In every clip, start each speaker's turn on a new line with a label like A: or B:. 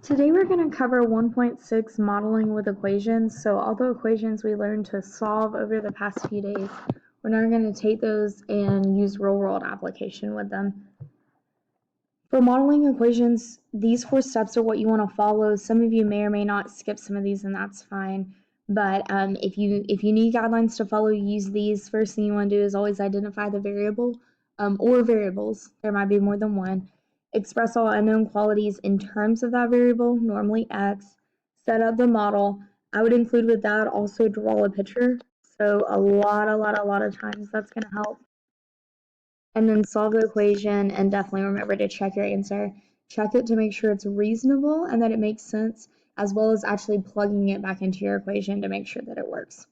A: Today we're going to cover 1.6 modeling with equations. So all the equations we learned to solve over the past few days, we're now going to take those and use real world application with them. For modeling equations, these 4 steps are what you want to follow. Some of you may or may not skip some of these, and that's fine. But if you need guidelines to follow, use these. First thing you want to do is always identify the variable or variables. There might be more than one. Express all unknown quantities in terms of that variable, normally x. Set up the model. I would include with that also draw a picture. So a lot of times that's going to help. And then solve the equation, and definitely remember to check your answer. Check it to make sure it's reasonable and that it makes sense, as well as actually plugging it back into your equation to make sure that it works.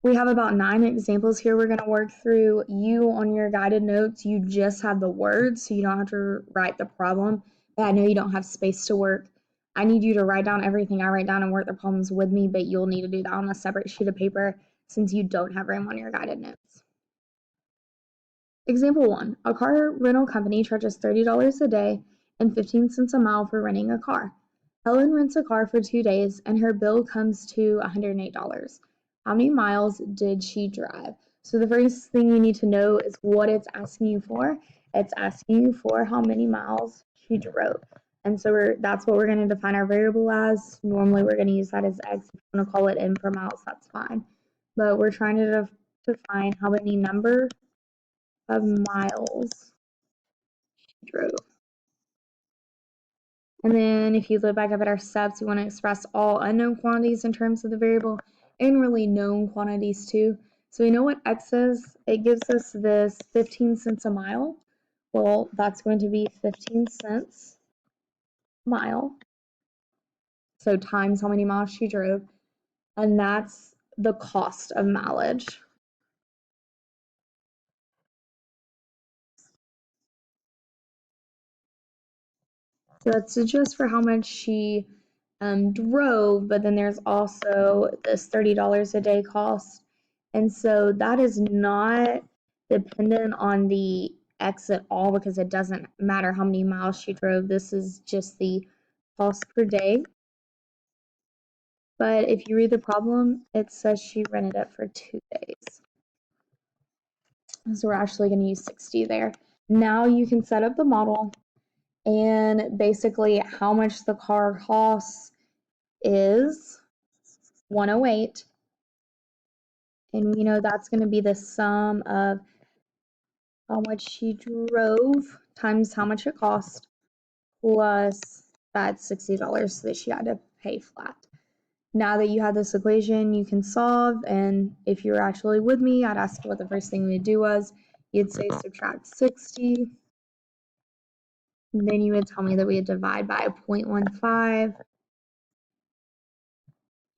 A: We have about 9 examples here we're going to work through. You, on your guided notes, you just have the words, so you don't have to write the problem. But I know you don't have space to work. I need you to write down everything I write down and work the problems with me, but you'll need to do that on a separate sheet of paper since you don't have room on your guided notes. Example 1. A car rental company charges $30 a day and 15 cents a mile for renting a car. Helen rents a car for 2 days and her bill comes to $108. How many miles did she drive? So the first thing you need to know is what it's asking you for. It's asking you for how many miles she drove. And so that's what we're going to define our variable as. Normally we're going to use that as x. If you want to call it in per miles, that's fine. But we're trying to define how many number of miles she drove. And then if you look back up at our steps, we want to express all unknown quantities in terms of the variable and really known quantities too. So we know what x is. It gives us this 15 cents a mile. Well, that's going to be 15 cents a mile. So times how many miles she drove. And that's the cost of mileage. So that's just for how much she drove, but then there's also this $30 a day cost. And so that is not dependent on the X at all because it doesn't matter how many miles she drove. This is just the cost per day. But if you read the problem, it says she rented it for 2 days. So we're actually going to use 60 there. Now you can set up the model and basically how much the car costs is 108. And we know that's going to be the sum of how much she drove times how much it cost plus that $60 that she had to pay flat. Now that you have this equation, you can solve, and if you were actually with me, I'd ask you what the first thing we'd do was. You'd say subtract 60. And then you would tell me that we would divide by 0.15.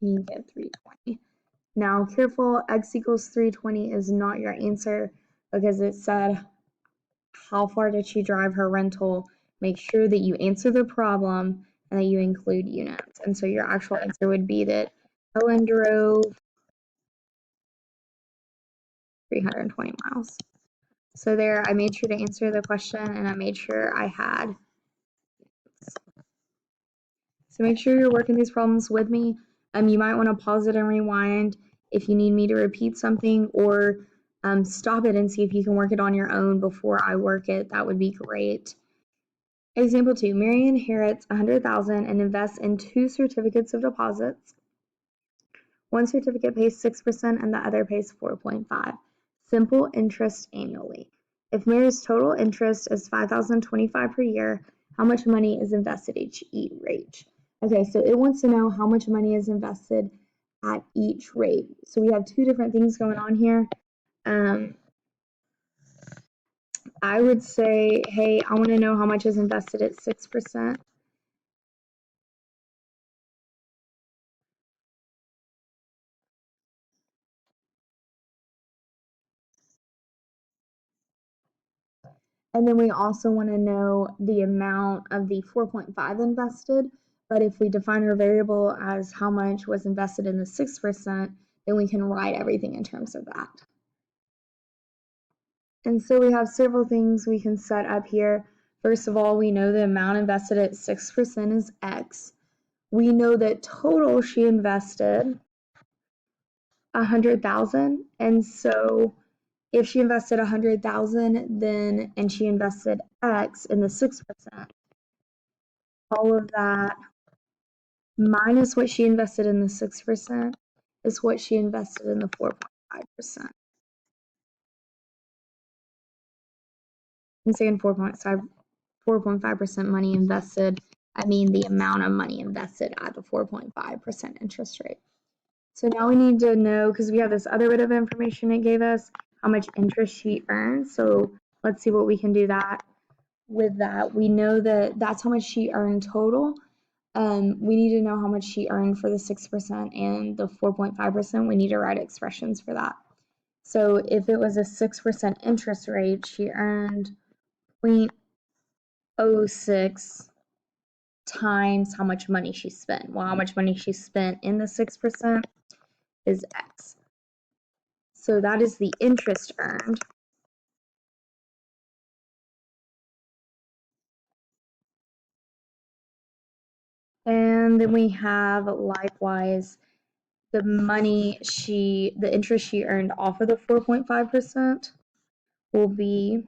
A: You get 320. Now, careful, x equals 320 is not your answer because it said how far did she drive her rental. Make sure that you answer the problem and that you include units. And so your actual answer would be that Helen drove 320 miles. So there, I made sure to answer the question and I made sure I had. So make sure you're working these problems with me. You might want to pause it and rewind if you need me to repeat something, or stop it and see if you can work it on your own before I work it. That would be great. Example 2, Mary inherits $100,000 and invests in 2 certificates of deposits. One certificate pays 6% and the other pays 4.5%. Simple interest annually. If Mary's total interest is $5,025 per year, how much money is invested each rate? Okay, so it wants to know how much money is invested at each rate. So we have 2 different things going on here. I would say, hey, I want to know how much is invested at 6%. And then we also want to know the amount of the 4.5 invested. But if we define our variable as how much was invested in the 6%, then we can write everything in terms of that. And so we have several things we can set up here. First of all, we know the amount invested at 6% is X. We know that total she invested 100,000, and so if she invested 100,000, then and she invested X in the 6%, all of that minus what she invested in the 6% is what she invested in the 4.5%. I'm saying 4.5% money invested. I mean the amount of money invested at the 4.5% interest rate. So now we need to know, because we have this other bit of information it gave us, how much interest she earned. So let's see what we can do that with that. We know that that's how much she earned total. We need to know how much she earned for the 6% and the 4.5%. We need to write expressions for that. So if it was a 6% interest rate, she earned 0.06 times how much money she spent. Well, how much money she spent in the 6% is X. So that is the interest earned. And then we have likewise the interest she earned off of the 4.5% will be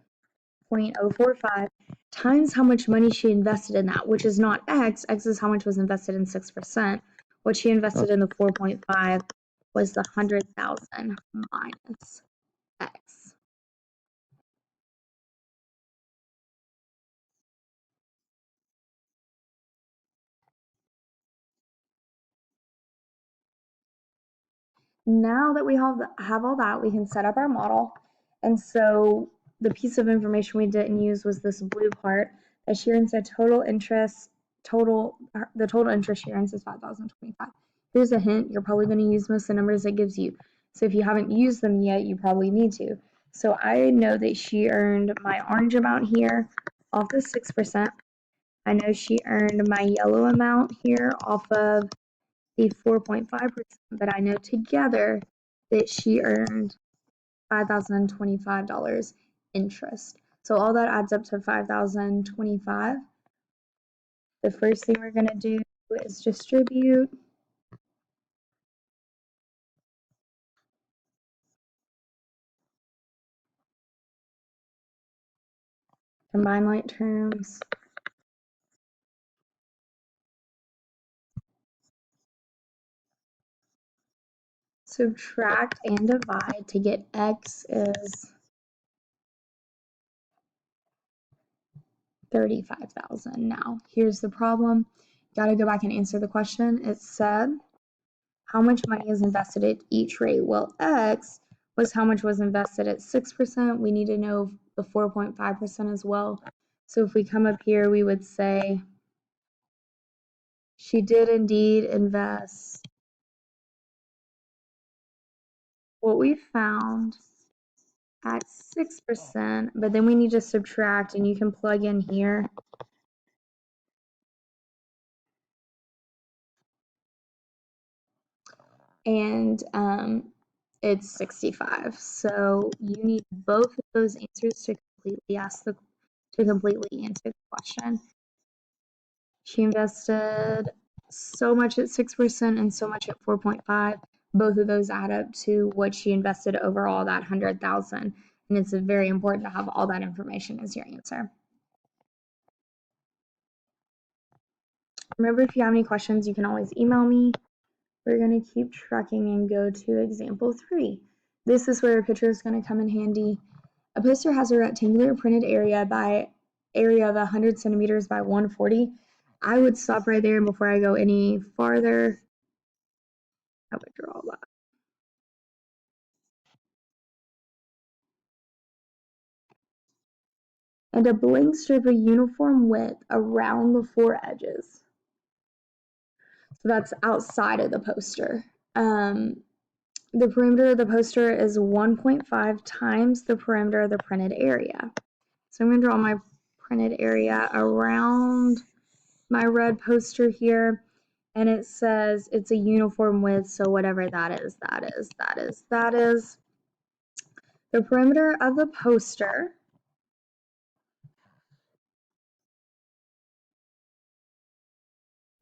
A: 0.045 times how much money she invested in that, which is not X. X is how much was invested in 6%. What she invested in the 4.5 was the 100,000 minus X. Now that we have all that, we can set up our model. And so the piece of information we didn't use was this blue part. As Sharon said, the total interest she earns is $5,025. Here's a hint, you're probably going to use most of the numbers it gives you. So if you haven't used them yet, you probably need to. So I know that she earned my orange amount here off the 6%. I know she earned my yellow amount here off of the 4.5%, but I know together that she earned $5,025 interest. So all that adds up to $5,025. The first thing we're going to do is distribute. Combine like terms. Subtract and divide to get X is 35,000. Now, here's the problem. Got to go back and answer the question. It said, how much money is invested at each rate? Well, X was how much was invested at 6%. We need to know the 4.5% as well. So if we come up here, we would say she did indeed invest what we found at 6%, but then we need to subtract, and you can plug in here. And it's 65. So you need both of those answers to completely answer the question. She invested so much at 6% and so much at 4.5. Both of those add up to what she invested overall, that 100,000. And it's very important to have all that information as your answer. Remember, if you have any questions, you can always email me. We're going to keep trucking and go to example 3. This is where a picture is going to come in handy. A poster has a rectangular printed area of 100 centimeters by 140. I would stop right there, and before I go any farther, I would draw that. And a blank strip of uniform width around the 4 edges. So that's outside of the poster. The perimeter of the poster is 1.5 times the perimeter of the printed area. So I'm going to draw my printed area around my red poster here, and it says it's a uniform width, so whatever that is. The perimeter of the poster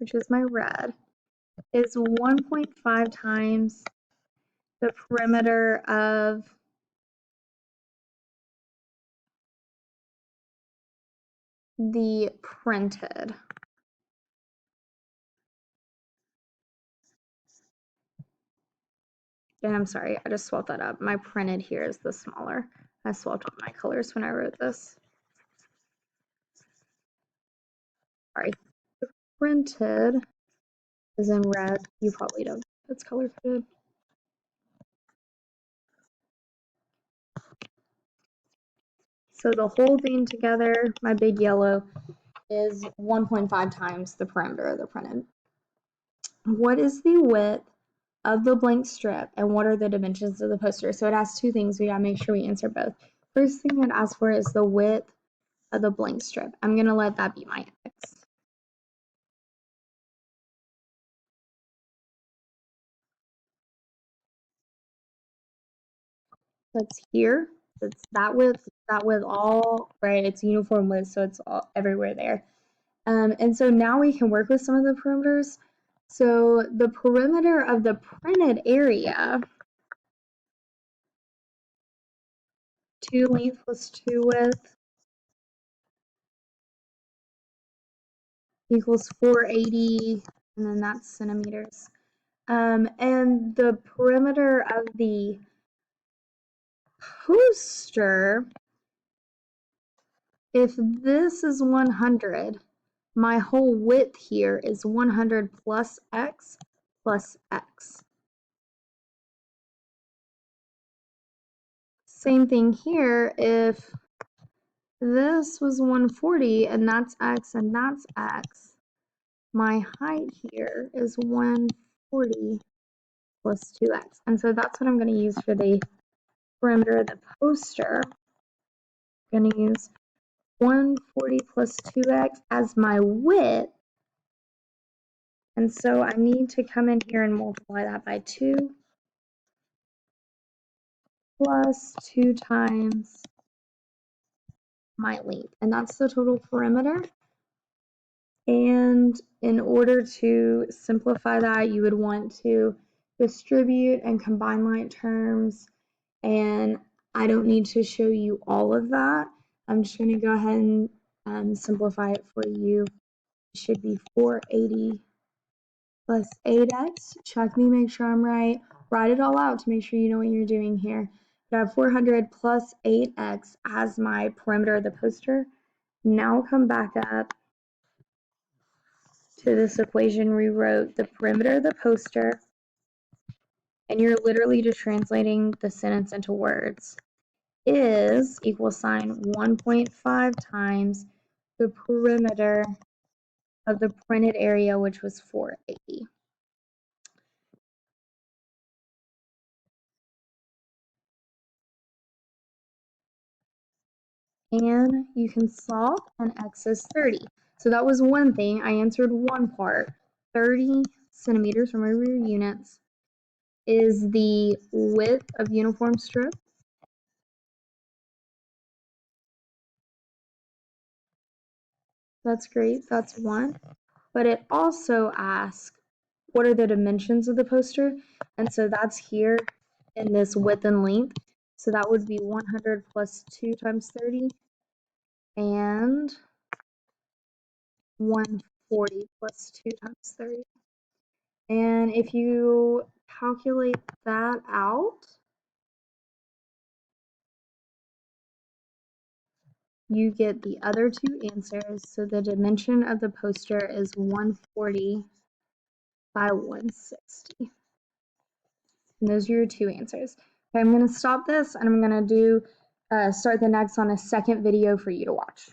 A: which is my red, is 1.5 times the perimeter of the printed. And I'm sorry, I just swapped that up. My printed here is the smaller. I swapped up my colors when I wrote this. Sorry. The printed is in red. You probably don't. It's color coded. So the whole thing together, my big yellow, is 1.5 times the perimeter of the printed. What is the width of the blank strip and what are the dimensions of the poster? So it asks two things. We gotta make sure we answer both. First thing it asks for is the width of the blank strip. I'm gonna let that be my X. That's here. It's that width all, right? It's uniform width, so it's all everywhere there. And so now we can work with some of the perimeters. So the perimeter of the printed area, 2 length plus 2 width equals 480, and then that's centimeters. And the perimeter of the poster, if this is 100, my whole width here is 100 plus x plus x. Same thing here, if this was 140 and that's x and that's x, my height here is 140 plus 2x. And so that's what I'm going to use for the perimeter of the poster. I'm going to use 140 plus 2x as my width. And so I need to come in here and multiply that by 2 plus 2 times my length. And that's the total perimeter. And in order to simplify that, you would want to distribute and combine like terms. And I don't need to show you all of that. I'm just going to go ahead and simplify it for you. It should be 480 plus 8x. Check me, make sure I'm right. Write it all out to make sure you know what you're doing here. I have 400 plus 8x as my perimeter of the poster. Now come back up to this equation we wrote the perimeter of the poster, and you're literally just translating the sentence into words, is equal sign 1.5 times the perimeter of the printed area, which was 480. And you can solve, and x is 30. So that was one thing. I answered one part. 30 centimeters, remember your units, is the width of uniform strip. That's great. That's one. But it also asks, what are the dimensions of the poster? And so that's here in this width and length. So that would be 100 plus 2 times 30 and 140 plus 2 times 30. And if you calculate that out, you get the other two answers. So the dimension of the poster is 140 by 160. And those are your two answers. Okay, I'm going to stop this and I'm going to start the next on a second video for you to watch.